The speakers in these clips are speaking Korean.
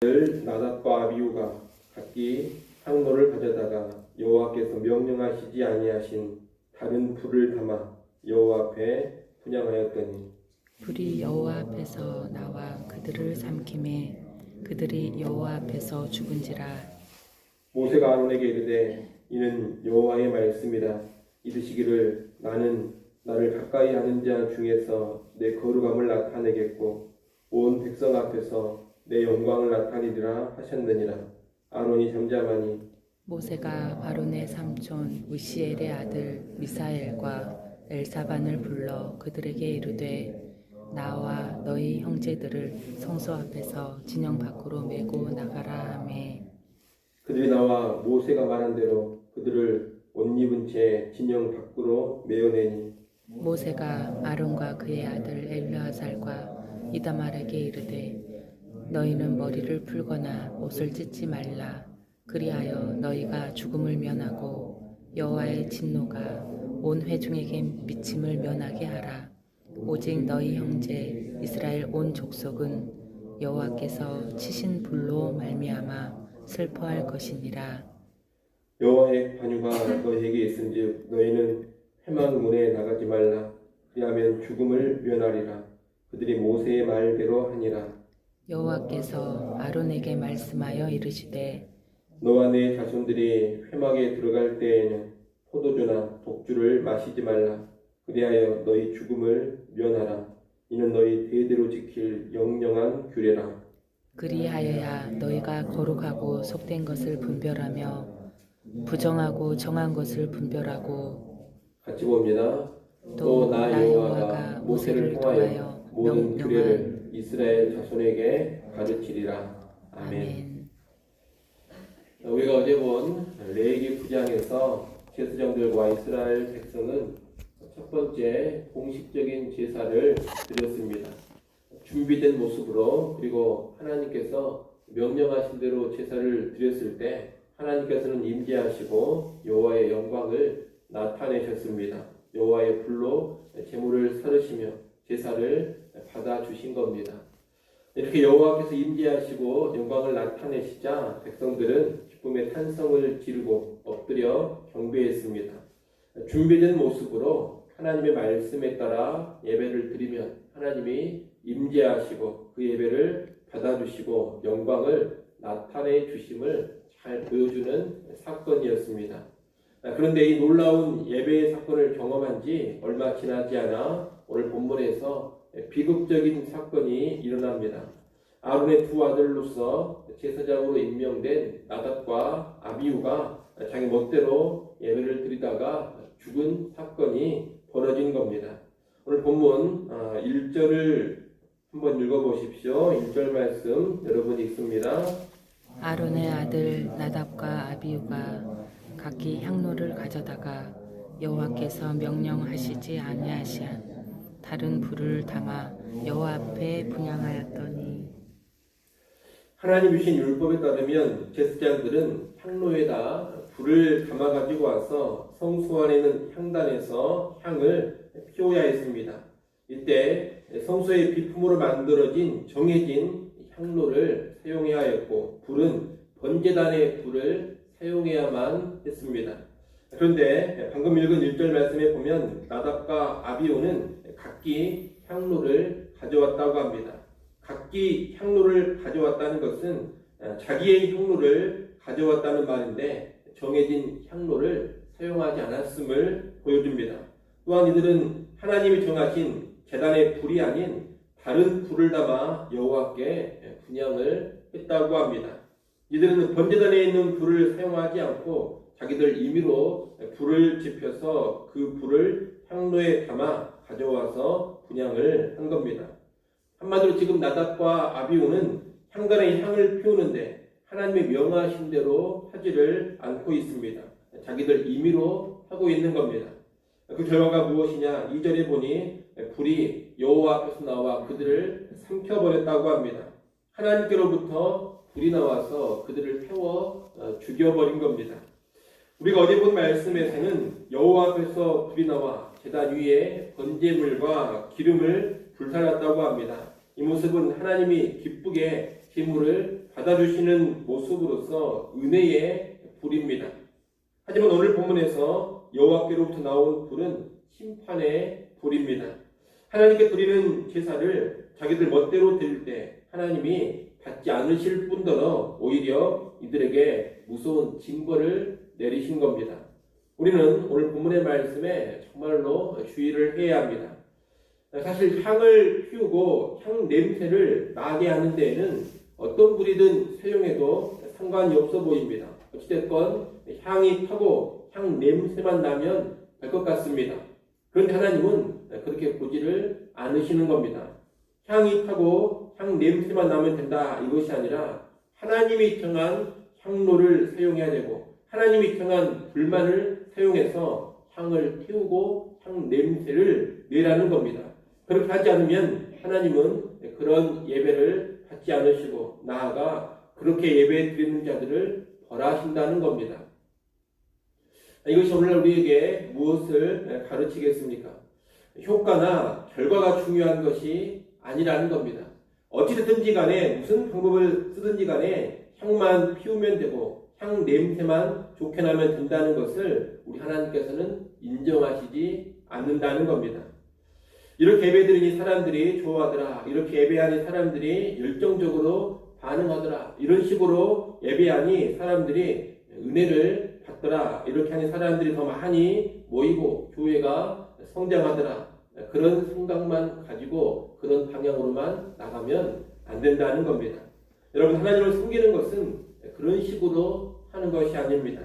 나답과 아비후가 각기 향로를 가져다가 여호와께서 명령하시지 아니하신 다른 불을 담아 여호와 앞에 분향하였더니 불이 여호와 앞에서 나와 그들을 삼킴에 그들이 여호와 앞에서 죽은지라. 모세가 아론에게 이르되 이는 여호와의 말씀이라. 이르시기를 나는 나를 가까이 하는 자 중에서 내 거룩함을 나타내겠고 온 백성 앞에서 내 영광을 나타내리라 하셨느니라. 아론이 잠잠하니 모세가 아론의 삼촌 우시엘의 아들 미사엘과 엘사반을 불러 그들에게 이르되 나와 너희 형제들을 성소 앞에서 진영 밖으로 메고 나가라 하매 그들이 나와 모세가 말한 대로 그들을 옷 입은 채 진영 밖으로 메어내니 모세가 아론과 그의 아들 엘르아살과 이다말에게 이르되 너희는 머리를 풀거나 옷을 찢지 말라. 그리하여 너희가 죽음을 면하고 여호와의 진노가 온 회중에게 미침을 면하게 하라. 오직 너희 형제 이스라엘 온 족속은 여호와께서 치신 불로 말미암아 슬퍼할 것이니라. 여호와의 관유가 너희에게 있은즉 너희는 회막 문에 나가지 말라. 그리하면 죽음을 면하리라. 그들이 모세의 말대로 하니라. 여호와께서 아론에게 말씀하여 이르시되 너와 네 자손들이 회막에 들어갈 때에는 포도주나 독주를 마시지 말라. 그리하여 너희 죽음을 면하라. 이는 너희 대대로 지킬 영영한 규례라. 그리하여야 너희가 거룩하고 속된 것을 분별하며 부정하고 정한 것을 분별하고 같이 봅니다. 또 나 여호와가 모세를 통하여 모든 규례를 이스라엘 자손에게 가르치리라. 아멘. 우리가 어제 본 레위기 9장에서 제사장들과 이스라엘 백성은 첫 번째 공식적인 제사를 드렸습니다. 준비된 모습으로, 그리고 하나님께서 명령하신 대로 제사를 드렸을 때 하나님께서는 임재하시고 여호와의 영광을 나타내셨습니다. 여호와의 불로 제물을 서르시며 제사를 받아주신 겁니다. 이렇게 여호와께서 임재하시고 영광을 나타내시자 백성들은 기쁨의 탄성을 지르고 엎드려 경배했습니다. 준비된 모습으로 하나님의 말씀에 따라 예배를 드리면 하나님이 임재하시고 그 예배를 받아주시고 영광을 나타내 주심을 잘 보여주는 사건이었습니다. 그런데 이 놀라운 예배의 사건을 경험한 지 얼마 지나지 않아 오늘 본문에서 비극적인 사건이 일어납니다. 아론의 두 아들로서 제사장으로 임명된 나답과 아비후가 자기 멋대로 예배를 드리다가 죽은 사건이 벌어진 겁니다. 오늘 본문 1절을 한번 읽어보십시오. 1절 말씀 여러분 읽습니다. 아론의 아들 나답과 아비후가 각기 향로를 가져다가 여호와께서 명령하시지 아니하신 다른 불을 담아 여호와 앞에 분향하였더니 하나님 주신 율법에 따르면 제사장들은 향로에다 불을 담아 가지고 와서 성소 안에 있는 향단에서 향을 피워야 했습니다. 이때 성소의 비품으로 만들어진 정해진 향로를 사용해야 했고 불은 번제단의 불을 사용해야만 했습니다. 그런데 방금 읽은 1절 말씀에 보면 나답과 아비후는 각기 향로를 가져왔다고 합니다. 각기 향로를 가져왔다는 것은 자기의 향로를 가져왔다는 말인데 정해진 향로를 사용하지 않았음을 보여줍니다. 또한 이들은 하나님이 정하신 제단의 불이 아닌 다른 불을 담아 여호와께 분향을 했다고 합니다. 이들은 번제단에 있는 불을 사용하지 않고 자기들 임의로 불을 지펴서 그 불을 향로에 담아 가져와서 분향을 한 겁니다. 한마디로 지금 나답과 아비후는 향단의 향을 피우는데 하나님의 명하신 대로 하지를 않고 있습니다. 자기들 임의로 하고 있는 겁니다. 그 결과가 무엇이냐? 2절에 보니 불이 여호와 앞에서 나와 그들을 삼켜버렸다고 합니다. 하나님께로부터 불이 나와서 그들을 태워 죽여버린 겁니다. 우리가 어제 본 말씀에서는 여호와 앞에서 불이 나와 제단 위에 번제물과 기름을 불살랐다고 합니다. 이 모습은 하나님이 기쁘게 제물을 받아주시는 모습으로서 은혜의 불입니다. 하지만 오늘 본문에서 여호와께로부터 나온 불은 심판의 불입니다. 하나님께 드리는 제사를 자기들 멋대로 드릴 때 하나님이 받지 않으실 뿐더러 오히려 이들에게 무서운 징벌을 내리신 겁니다. 우리는 오늘 본문의 말씀에 정말로 주의를 해야 합니다. 사실 향을 피우고 향 냄새를 나게 하는 데에는 어떤 불이든 사용해도 상관이 없어 보입니다. 어찌됐건 향이 타고 향 냄새만 나면 될 것 같습니다. 그런데 하나님은 그렇게 보지를 않으시는 겁니다. 향이 타고 향 냄새만 나면 된다 이것이 아니라 하나님이 정한 향로를 사용해야 되고 하나님이 정한 불만을 사용해서 향을 태우고 향 냄새를 내라는 겁니다. 그렇게 하지 않으면 하나님은 그런 예배를 받지 않으시고 나아가 그렇게 예배 드리는 자들을 벌하신다는 겁니다. 이것이 오늘날 우리에게 무엇을 가르치겠습니까? 효과나 결과가 중요한 것이 아니라는 겁니다. 어찌됐든지 간에 무슨 방법을 쓰든지 간에 향만 피우면 되고 향 냄새만 좋게 나면 된다는 것을 우리 하나님께서는 인정하시지 않는다는 겁니다. 이렇게 예배드리니 사람들이 좋아하더라. 이렇게 예배하니 사람들이 열정적으로 반응하더라. 이런 식으로 예배하니 사람들이 은혜를 받더라. 이렇게 하니 사람들이 더 많이 모이고 교회가 성장하더라. 그런 생각만 가지고 그런 방향으로만 나가면 안 된다는 겁니다. 여러분, 하나님을 섬기는 것은 그런 식으로 하는 것이 아닙니다.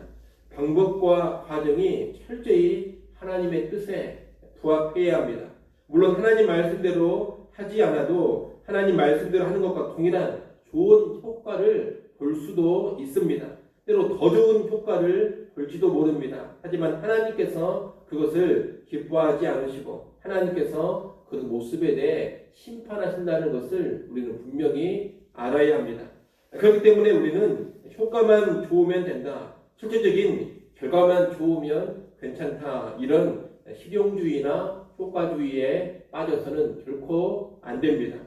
방법과 과정이 철저히 하나님의 뜻에 부합해야 합니다. 물론 하나님 말씀대로 하지 않아도 하나님 말씀대로 하는 것과 동일한 좋은 효과를 볼 수도 있습니다. 때로 더 좋은 효과를 볼지도 모릅니다. 하지만 하나님께서 그것을 기뻐하지 않으시고 하나님께서 그 모습에 대해 심판하신다는 것을 우리는 분명히 알아야 합니다. 그렇기 때문에 우리는 효과만 좋으면 된다. 실질적인 결과만 좋으면 괜찮다. 이런 실용주의나 효과주의에 빠져서는 결코 안 됩니다.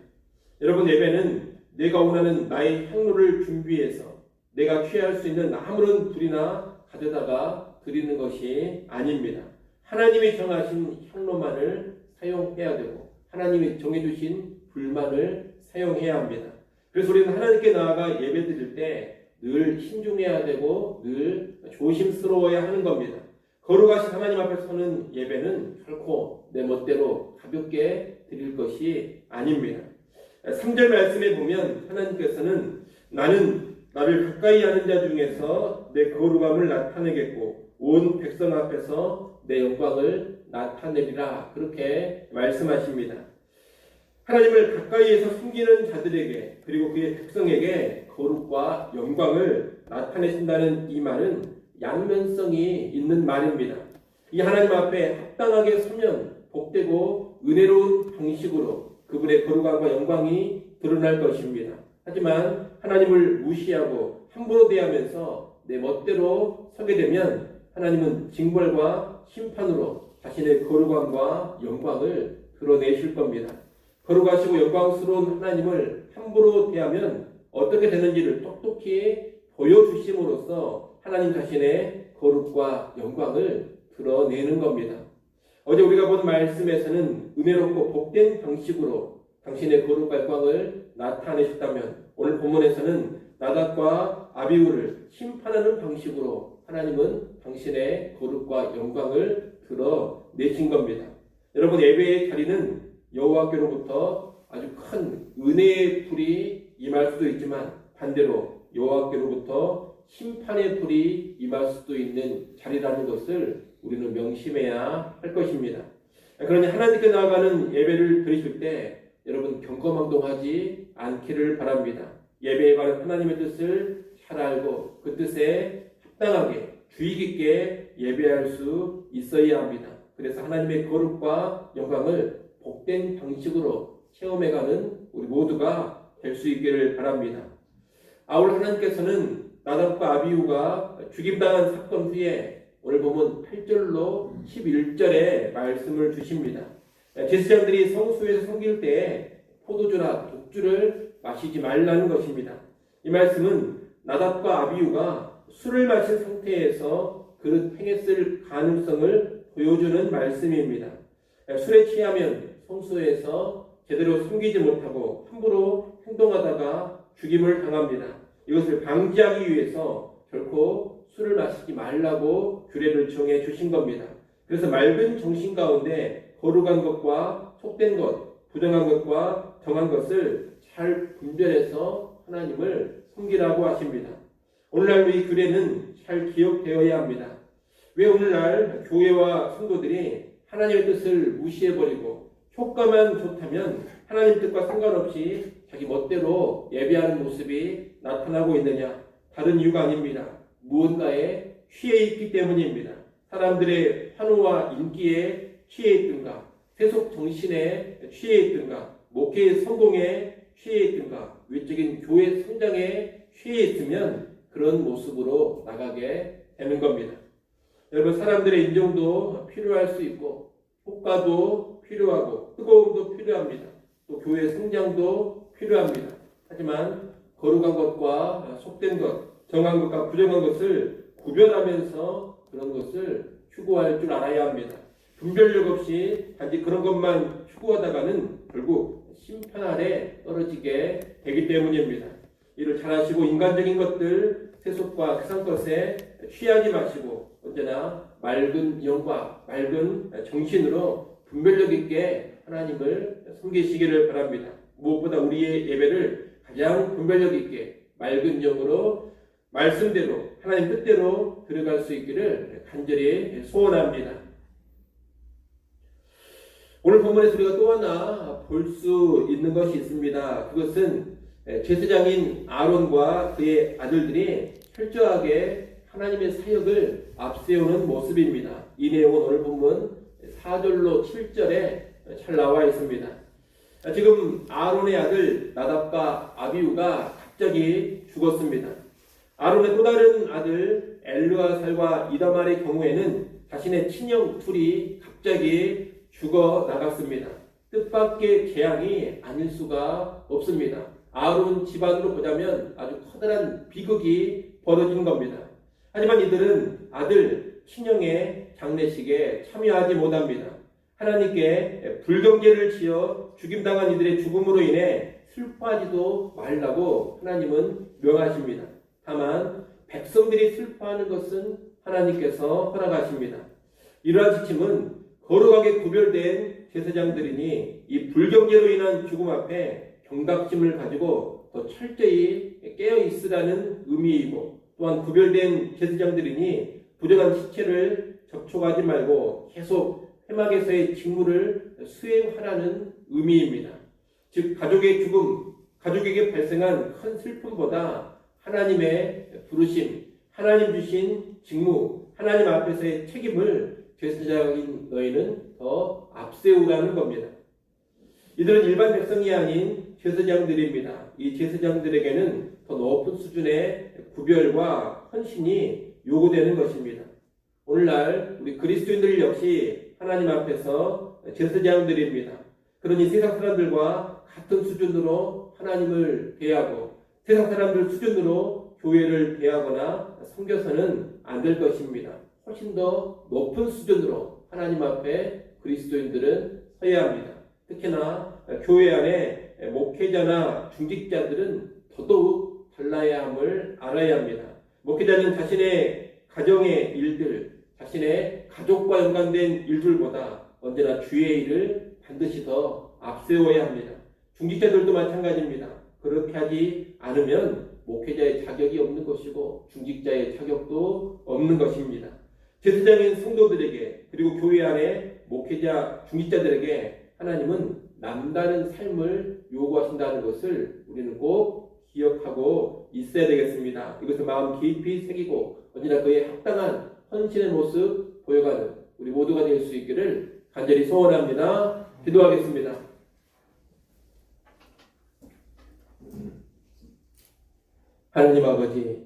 여러분, 예배는 내가 원하는 나의 향로를 준비해서 내가 취할 수 있는 아무런 불이나 가져다가 드리는 것이 아닙니다. 하나님이 정하신 향로만을 사용해야 되고 하나님이 정해주신 불만을 사용해야 합니다. 그래서 우리는 하나님께 나아가 예배 드릴 때 늘 신중해야 되고 늘 조심스러워야 하는 겁니다. 거룩하신 하나님 앞에 서는 예배는 결코 내 멋대로 가볍게 드릴 것이 아닙니다. 3절 말씀에 보면 하나님께서는 나는 나를 가까이 하는 자 중에서 내 거룩함을 나타내겠고 온 백성 앞에서 내 영광을 나타내리라 그렇게 말씀하십니다. 하나님을 가까이에서 숨기는 자들에게 그리고 그의 백성에게 거룩과 영광을 나타내신다는 이 말은 양면성이 있는 말입니다. 이 하나님 앞에 합당하게 서면 복되고 은혜로운 방식으로 그분의 거룩함과 영광이 드러날 것입니다. 하지만 하나님을 무시하고 함부로 대하면서 내 멋대로 서게 되면 하나님은 징벌과 심판으로 자신의 거룩함과 영광을 드러내실 겁니다. 거룩하시고 영광스러운 하나님을 함부로 대하면 어떻게 되는지를 똑똑히 보여주심으로써 하나님 자신의 거룩과 영광을 드러내는 겁니다. 어제 우리가 본 말씀에서는 은혜롭고 복된 방식으로 당신의 거룩과 영광을 나타내셨다면 오늘 본문에서는 나답과 아비후를 심판하는 방식으로 하나님은 당신의 거룩과 영광을 드러내신 겁니다. 여러분, 예배의 자리는 여호와께로부터 아주 큰 은혜의 불이 임할 수도 있지만 반대로 여호와께로부터 심판의 불이 임할 수도 있는 자리라는 것을 우리는 명심해야 할 것입니다. 그러니 하나님께 나아가는 예배를 드리실 때 여러분 경거망동하지 않기를 바랍니다. 예배에 관한 하나님의 뜻을 잘 알고 그 뜻에 합당하게 주의 깊게 예배할 수 있어야 합니다. 그래서 하나님의 거룩과 영광을 복된 방식으로 체험해가는 우리 모두가 될 수 있기를 바랍니다. 아울 하나님께서는 나답과 아비후가 죽임당한 사건 후에 오늘 보면 8절로 11절에 말씀을 주십니다. 제사장들이 성소에서 섬길 때에 포도주나 독주를 마시지 말라는 것입니다. 이 말씀은 나답과 아비후가 술을 마신 상태에서 그릇 행했을 가능성을 보여주는 말씀입니다. 술에 취하면 성소에서 제대로 숨기지 못하고 함부로 행동하다가 죽임을 당합니다. 이것을 방지하기 위해서 결코 술을 마시지 말라고 규례를 정해 주신 겁니다. 그래서 맑은 정신 가운데 거룩한 것과 속된 것, 부정한 것과 정한 것을 잘 분별해서 하나님을 섬기라고 하십니다. 오늘날 이 규례는 잘 기억되어야 합니다. 왜 오늘날 교회와 성도들이 하나님의 뜻을 무시해버리고 효과만 좋다면 하나님 뜻과 상관없이 자기 멋대로 예배하는 모습이 나타나고 있느냐? 다른 이유가 아닙니다. 무언가에 취해 있기 때문입니다. 사람들의 환호와 인기에 취해 있든가, 세속 정신에 취해 있든가, 목회의 성공에 취해 있든가, 외적인 교회 성장에 취해 있으면 그런 모습으로 나가게 되는 겁니다. 여러분, 사람들의 인정도 필요할 수 있고 효과도 필요하고 뜨거움도 필요합니다. 또 교회 성장도 필요합니다. 하지만 거룩한 것과 속된 것, 정한 것과 부정한 것을 구별하면서 그런 것을 추구할 줄 알아야 합니다. 분별력 없이 단지 그런 것만 추구하다가는 결국 심판 아래 떨어지게 되기 때문입니다. 이를 잘 아시고 인간적인 것들, 세속과 세상 것에 취하지 마시고 언제나 맑은 영과 맑은 정신으로 분별력 있게 하나님을 섬기시기를 바랍니다. 무엇보다 우리의 예배를 가장 분별력 있게 맑은 영으로 말씀대로 하나님 뜻대로 들어갈 수 있기를 간절히 소원합니다. 오늘 본문에서 우리가 또 하나 볼 수 있는 것이 있습니다. 그것은 제사장인 아론과 그의 아들들이 철저하게 하나님의 사역을 앞세우는 모습입니다. 이 내용은 오늘 본문 4절로 7절에 잘 나와 있습니다. 지금 아론의 아들 나답과 아비후가 갑자기 죽었습니다. 아론의 또 다른 아들 엘르아살과 이다말의 경우에는 자신의 친형 둘이 갑자기 죽어 나갔습니다. 뜻밖의 재앙이 아닐 수가 없습니다. 아론 집안으로 보자면 아주 커다란 비극이 벌어지는 겁니다. 하지만 이들은 아들 친형의 장례식에 참여하지 못합니다. 하나님께 불경죄를 지어 죽임당한 이들의 죽음으로 인해 슬퍼하지도 말라고 하나님은 명하십니다. 다만 백성들이 슬퍼하는 것은 하나님께서 허락하십니다. 이러한 지침은 거룩하게 구별된 제사장들이니 이 불경죄로 인한 죽음 앞에 경각심을 가지고 더 철저히 깨어 있으라는 의미이고, 또한 구별된 제사장들이니 부정한 시체를 접촉하지 말고 계속 회막에서의 직무를 수행하라는 의미입니다. 즉 가족의 죽음, 가족에게 발생한 큰 슬픔보다 하나님의 부르심, 하나님 주신 직무, 하나님 앞에서의 책임을 제사장인 너희는 더 앞세우라는 겁니다. 이들은 일반 백성이 아닌 제사장들입니다. 이 제사장들에게는 더 높은 수준의 구별과 헌신이 요구되는 것입니다. 오늘날 우리 그리스도인들 역시 하나님 앞에서 제사장들입니다. 그러니 세상 사람들과 같은 수준으로 하나님을 대하고 세상 사람들 수준으로 교회를 대하거나 섬겨서는 안 될 것입니다. 훨씬 더 높은 수준으로 하나님 앞에 그리스도인들은 서야 합니다. 특히나 교회 안에 목회자나 중직자들은 더더욱 달라야 함을 알아야 합니다. 목회자는 자신의 가정의 일들, 자신의 가족과 연관된 일들보다 언제나 주의 일을 반드시 더 앞세워야 합니다. 중직자들도 마찬가지입니다. 그렇게 하지 않으면 목회자의 자격이 없는 것이고 중직자의 자격도 없는 것입니다. 제사장인 성도들에게 그리고 교회 안에 목회자, 중직자들에게 하나님은 남다른 삶을 요구하신다는 것을 우리는 꼭 기억하고 있어야 되겠습니다. 이것을 마음 깊이 새기고 언제나 그에 합당한 헌신의 모습 보여가는 우리 모두가 될 수 있기를 간절히 소원합니다. 기도하겠습니다. 하나님 아버지,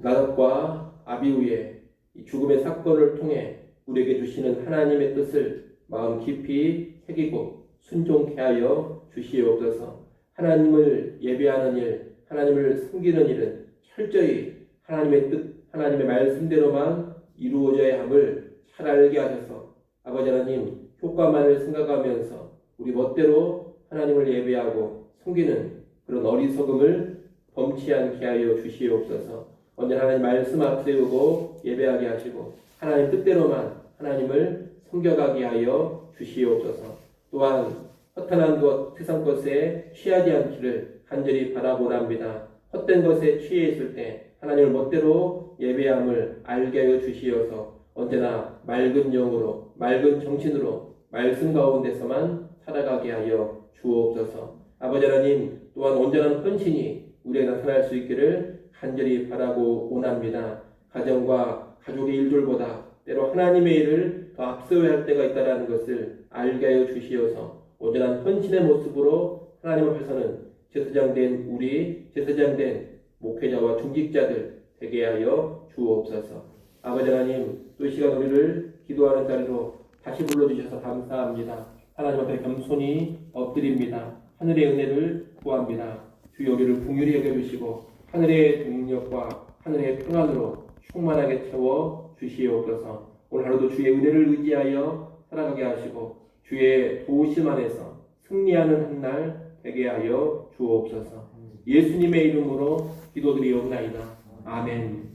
나답과 아비후의 이 죽음의 사건을 통해 우리에게 주시는 하나님의 뜻을 마음 깊이 새기고 순종케 하여 주시옵소서. 하나님을 예배하는 일, 하나님을 섬기는 일은 철저히 하나님의 뜻, 하나님의 말씀대로만 이루어져야 함을 잘 알게 하셔서 아버지 하나님 효과만을 생각하면서 우리 멋대로 하나님을 예배하고 섬기는 그런 어리석음을 범치 않게 하여 주시옵소서. 언제나 하나님 말씀 앞세우고 예배하게 하시고 하나님 뜻대로만 하나님을 섬겨가게 하여 주시옵소서. 또한 허탄한 것, 세상 것에 취하지 않기를 간절히 바라보랍니다. 헛된 것에 취해 있을 때 하나님을 멋대로 예배함을 알게 하여 주시어서 언제나 맑은 영으로, 맑은 정신으로 말씀 가운데서만 살아가게 하여 주옵소서. 아버지 하나님 또한 온전한 헌신이 우리에게 나타날 수 있기를 간절히 바라고 원합니다. 가정과 가족의 일들보다 때로 하나님의 일을 더 앞세워야 할 때가 있다는 것을 알게 하여 주시어서 온전한 헌신의 모습으로 하나님 앞에서는 제사장된 우리 제사장된 목회자와 중직자들 되게 하여 주옵소서. 아버지 하나님 또 이 시간 우리를 기도하는 자리로 다시 불러주셔서 감사합니다. 하나님 앞에 겸손히 엎드립니다. 하늘의 은혜를 구합니다. 주 여기를 긍휼히 여겨주시고 하늘의 능력과 하늘의 평안으로 충만하게 채워 주시옵소서. 오늘 하루도 주의 은혜를 의지하여 살아가게 하시고 주의 도우심 안에서 승리하는 한 날 되게 하여 주옵소서. 예수님의 이름으로 기도드리옵나이다. 아멘.